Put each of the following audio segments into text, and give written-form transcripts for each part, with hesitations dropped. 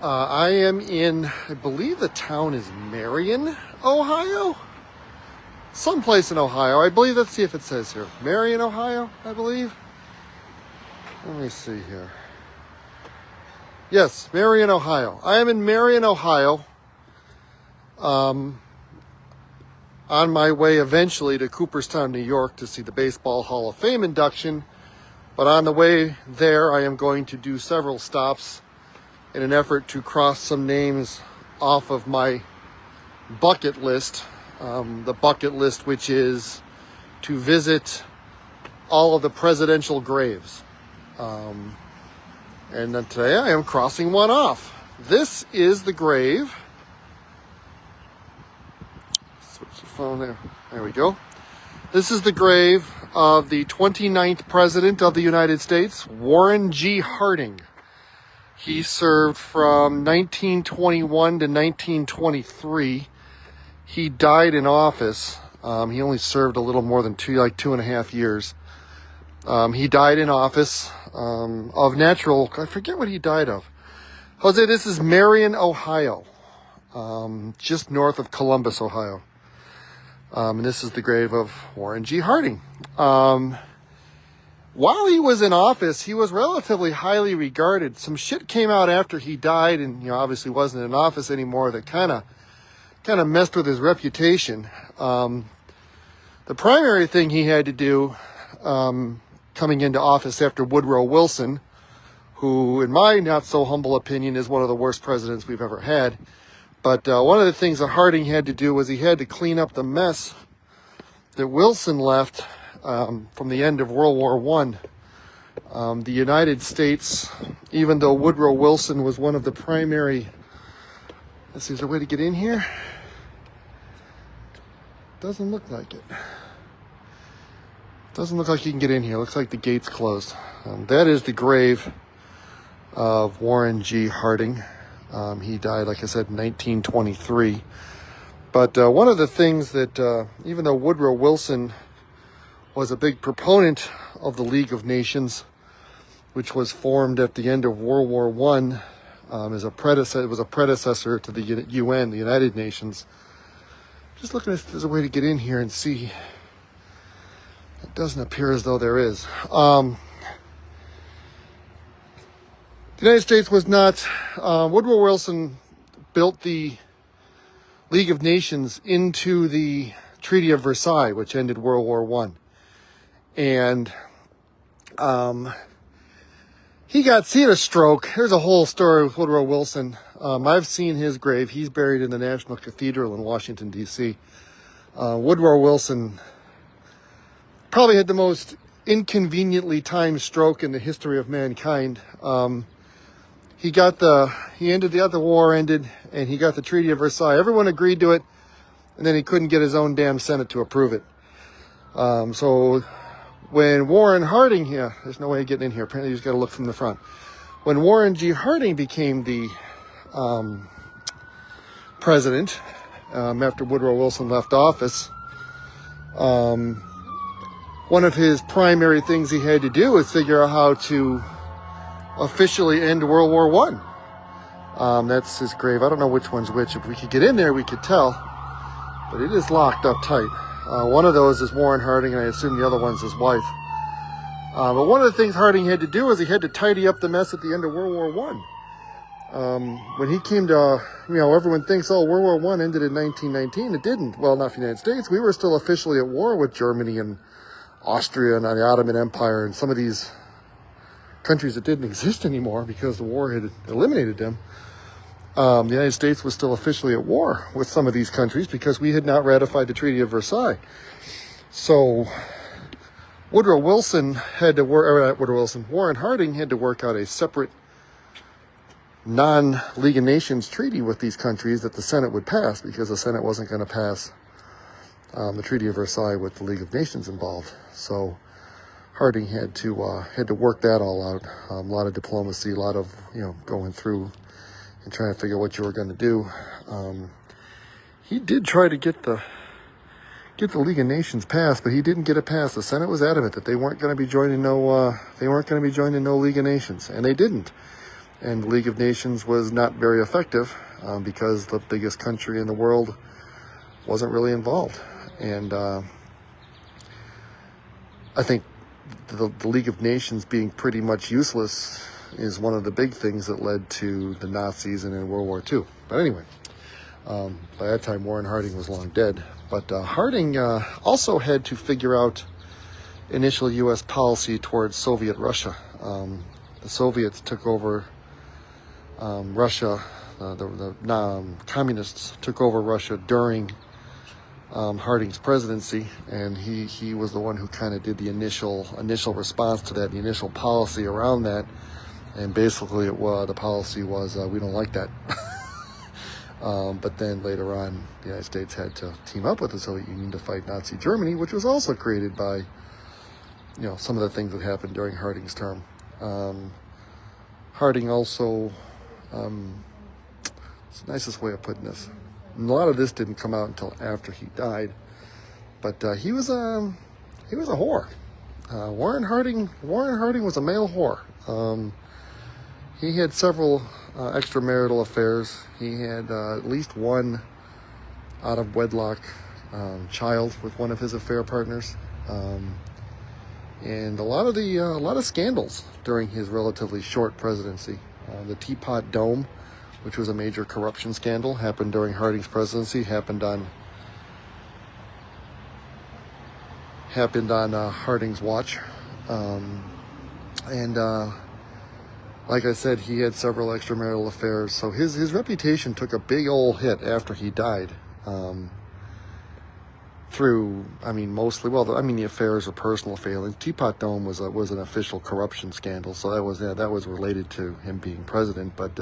I am in, I believe the town is Marion, Ohio? Someplace in Ohio. I believe, let's see if it says here. Marion, Ohio, I believe. Let me see here. Yes, Marion, Ohio. I am in Marion, Ohio. On my way eventually to Cooperstown, New York to see the Baseball Hall of Fame induction. But on the way there, I am going to do several stops in an effort to cross some names off of my bucket list. The bucket list, which is to visit all of the presidential graves. And then today I am crossing one off. This is the grave. Switch the phone there. There we go. This is the grave of the 29th President of the United States, Warren G. Harding. He served from 1921 to 1923. He died in office. He only served a little more than 2.5 years. He died in office of natural, I forget what he died of. Jose, this is Marion, Ohio, just north of Columbus, Ohio. And this is the grave of Warren G. Harding. While he was in office, he was relatively highly regarded. Some shit came out after he died and, obviously wasn't in office anymore that kind of messed with his reputation. The primary thing he had to do, coming into office after Woodrow Wilson, who, in my not so humble opinion, is one of the worst presidents we've ever had. But one of the things that Harding had to do was he had to clean up the mess that Wilson left from the end of World War I. The United States, even though Woodrow Wilson was one of the primary... Let's see, is there a way to get in here? Doesn't look like it. Doesn't look like you can get in here. Looks like the gate's closed. That is the grave of Warren G. Harding. He died, like I said, in 1923. But one of the things that, even though Woodrow Wilson was a big proponent of the League of Nations, which was formed at the end of World War I, as a predecessor, it was a predecessor to the UN, the United Nations. Just looking if there's a way to get in here and see. It doesn't appear as though there is. The United States was not... Woodrow Wilson built the League of Nations into the Treaty of Versailles, which ended World War I. And he had a stroke. There's a whole story with Woodrow Wilson. I've seen his grave. He's buried in the National Cathedral in Washington, D.C. Woodrow Wilson probably had the most inconveniently timed stroke in the history of mankind. He got the war ended, and he got the Treaty of Versailles. Everyone agreed to it, and then he couldn't get his own damn Senate to approve it. So when Warren Harding, there's no way of getting in here. Apparently you just got to look from the front. When Warren G. Harding became the president, after Woodrow Wilson left office, one of his primary things he had to do was figure out how to officially end World War I. That's his grave. I don't know which one's which. If we could get in there, we could tell. But it is locked up tight. One of those is Warren Harding, and I assume the other one's his wife. But one of the things Harding had to do was he had to tidy up the mess at the end of World War I. When he came to, everyone thinks, World War I ended in 1919. It didn't. Well, not for the United States. We were still officially at war with Germany and Austria and the Ottoman Empire and some of these countries that didn't exist anymore because the war had eliminated them. The United States was still officially at war with some of these countries because we had not ratified the Treaty of Versailles. So Warren Harding had to work out a separate non-League of Nations treaty with these countries that the Senate would pass, because the Senate wasn't going to pass the Treaty of Versailles with the League of Nations involved. So Harding had to work that all out. A lot of diplomacy, a lot of going through and trying to figure out what you were going to do. He did try to get the League of Nations passed, but he didn't get it passed. The Senate was adamant that they weren't going to be joining no League of Nations, and they didn't. And the League of Nations was not very effective because the biggest country in the world wasn't really involved. And I think the League of Nations being pretty much useless is one of the big things that led to the Nazis and in World War II. But anyway, by that time, Warren Harding was long dead. But Harding also had to figure out initial U.S. policy towards Soviet Russia. The Soviets took over Russia. The communists took over Russia during Harding's presidency, and he was the one who kind of did the initial response to that, the initial policy around that. And basically, the policy was, we don't like that. But then later on, the United States had to team up with the Soviet Union to fight Nazi Germany, which was also created by, some of the things that happened during Harding's term. Harding also, it's the nicest way of putting this. And a lot of this didn't come out until after he died, but he was a whore. Warren Harding was a male whore. He had several extramarital affairs. He had at least one out of wedlock child with one of his affair partners, and a lot of scandals during his relatively short presidency. The Teapot Dome, which was a major corruption scandal, happened during Harding's presidency. Happened on Harding's watch, and like I said, he had several extramarital affairs. So his reputation took a big old hit after he died. The affairs were personal failings. Teapot Dome was an official corruption scandal, so that was related to him being president. But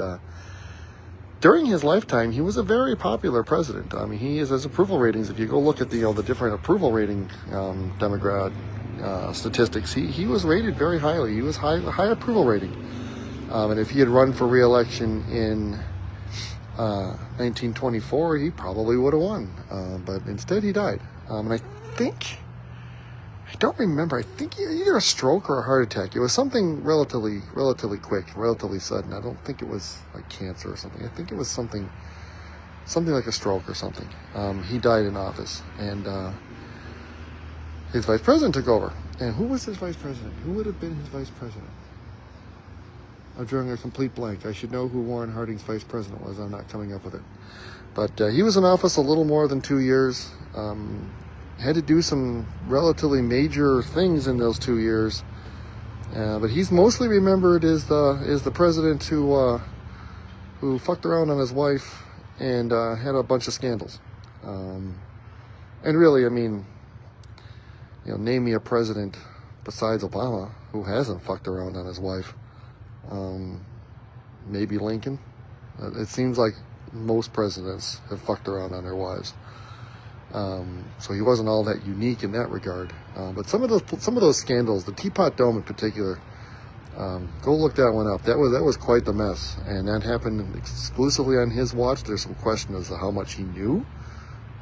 during his lifetime, he was a very popular president. I mean, his approval ratings, if you go look at the different approval rating demographic statistics, he was rated very highly. He was high approval rating. And if he had run for re-election in 1924, he probably would have won. But instead, he died. And I think either a stroke or a heart attack. It was something relatively quick, relatively sudden. I don't think it was like cancer or something. I think it was something like a stroke or something. He died in office, and his vice president took over. And who was his vice president? Who would have been his vice president? I'm drawing a complete blank. I should know who Warren Harding's vice president was. I'm not coming up with it. But he was in office a little more than 2 years. Had to do some relatively major things in those 2 years. But he's mostly remembered as the president who fucked around on his wife and had a bunch of scandals. And really, I mean, name me a president besides Obama who hasn't fucked around on his wife. Maybe Lincoln. It seems like most presidents have fucked around on their wives. So he wasn't all that unique in that regard. But some of those scandals, the Teapot Dome in particular, go look that one up. That was quite the mess, and that happened exclusively on his watch. There's some question as to how much he knew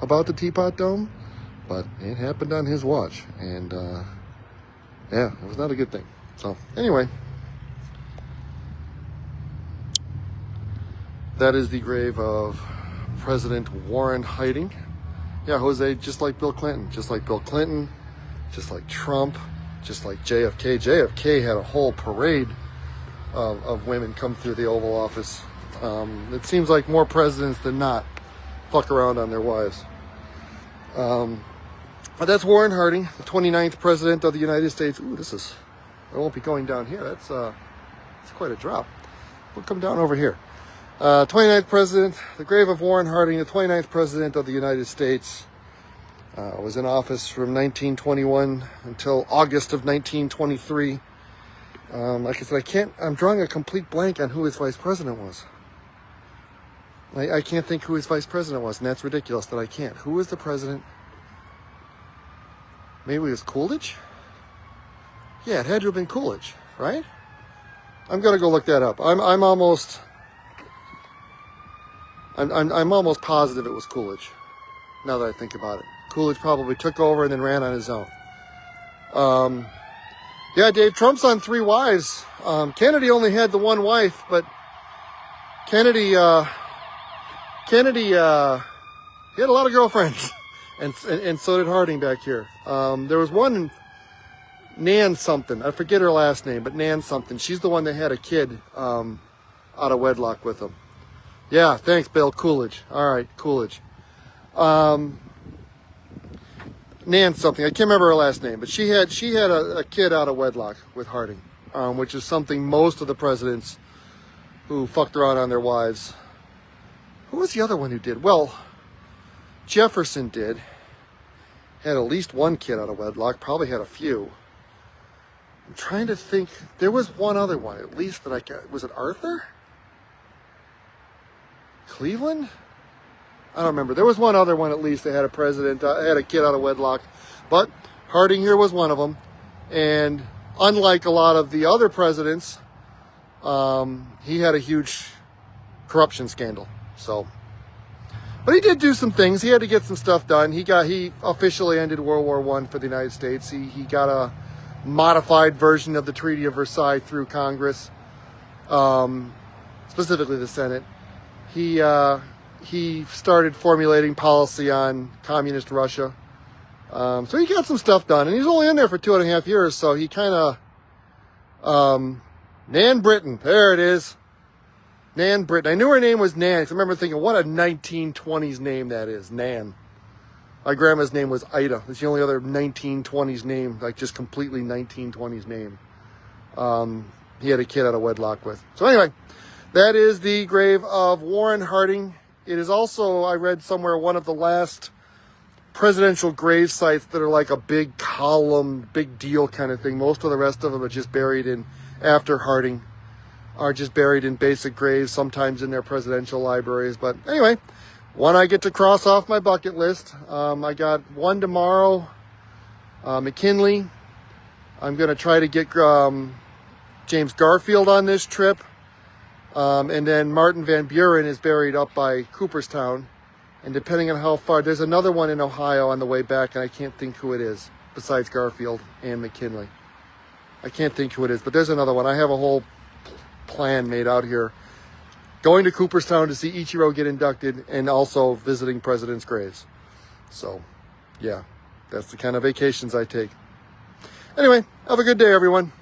about the Teapot Dome, but it happened on his watch, and it was not a good thing. So anyway. That is the grave of President Warren Harding. Yeah, Jose, just like Bill Clinton, just like Trump, just like JFK. JFK had a whole parade of women come through the Oval Office. It seems like more presidents than not fuck around on their wives. But that's Warren Harding, the 29th president of the United States. Ooh, I won't be going down here. That's quite a drop. We'll come down over here. 29th president, the grave of Warren Harding, the 29th president of the United States, was in office from 1921 until August of 1923. Like I said, I'm drawing a complete blank on who his vice president was. I can't think who his vice president was, and that's ridiculous that I can't. Who was the president? Maybe it was Coolidge? Yeah, it had to have been Coolidge, right? I'm gonna go look that up. I'm almost positive it was Coolidge, now that I think about it. Coolidge probably took over and then ran on his own. Yeah, Dave, Trump's on 3 wives. Kennedy only had the one wife, but Kennedy, he had a lot of girlfriends, and so did Harding back here. There was one, Nan something. I forget her last name, but Nan something. She's the one that had a kid out of wedlock with him. Yeah, thanks, Bill. Coolidge. All right, Coolidge. Nan something. I can't remember her last name, but she had a kid out of wedlock with Harding, which is something most of the presidents who fucked around on their wives. Who was the other one who did? Well, Jefferson did. Had at least one kid out of wedlock. Probably had a few. I'm trying to think. There was one other one, at least, that I got. Was it Arthur? Cleveland? I don't remember. There was one other one, at least, that had a president, had a kid out of wedlock. But Harding here was one of them. And unlike a lot of the other presidents, he had a huge corruption scandal. So, but he did do some things. He had to get some stuff done. He officially ended World War I for the United States. He got a modified version of the Treaty of Versailles through Congress, specifically the Senate. He started formulating policy on communist Russia. So he got some stuff done, and he's only in there for 2.5 years. So he kind of, Nan Britton, there it is. Nan Britton. I knew her name was Nan, because I remember thinking, what a 1920s name that is, Nan. My grandma's name was Ida. It's the only other 1920s name, like just completely 1920s name. He had a kid out of wedlock with. So anyway, that is the grave of Warren Harding. It is also, I read somewhere, one of the last presidential grave sites that are like a big column, big deal kind of thing. Most of the rest of them are just buried in, after Harding, are just buried in basic graves, sometimes in their presidential libraries. But anyway, one I get to cross off my bucket list. I got one tomorrow, McKinley. I'm going to try to get James Garfield on this trip. And then Martin Van Buren is buried up by Cooperstown. And depending on how far, there's another one in Ohio on the way back, and I can't think who it is, besides Garfield and McKinley. I can't think who it is, but there's another one. I have a whole plan made out here. Going to Cooperstown to see Ichiro get inducted, and also visiting presidents' graves. So, yeah, that's the kind of vacations I take. Anyway, have a good day, everyone.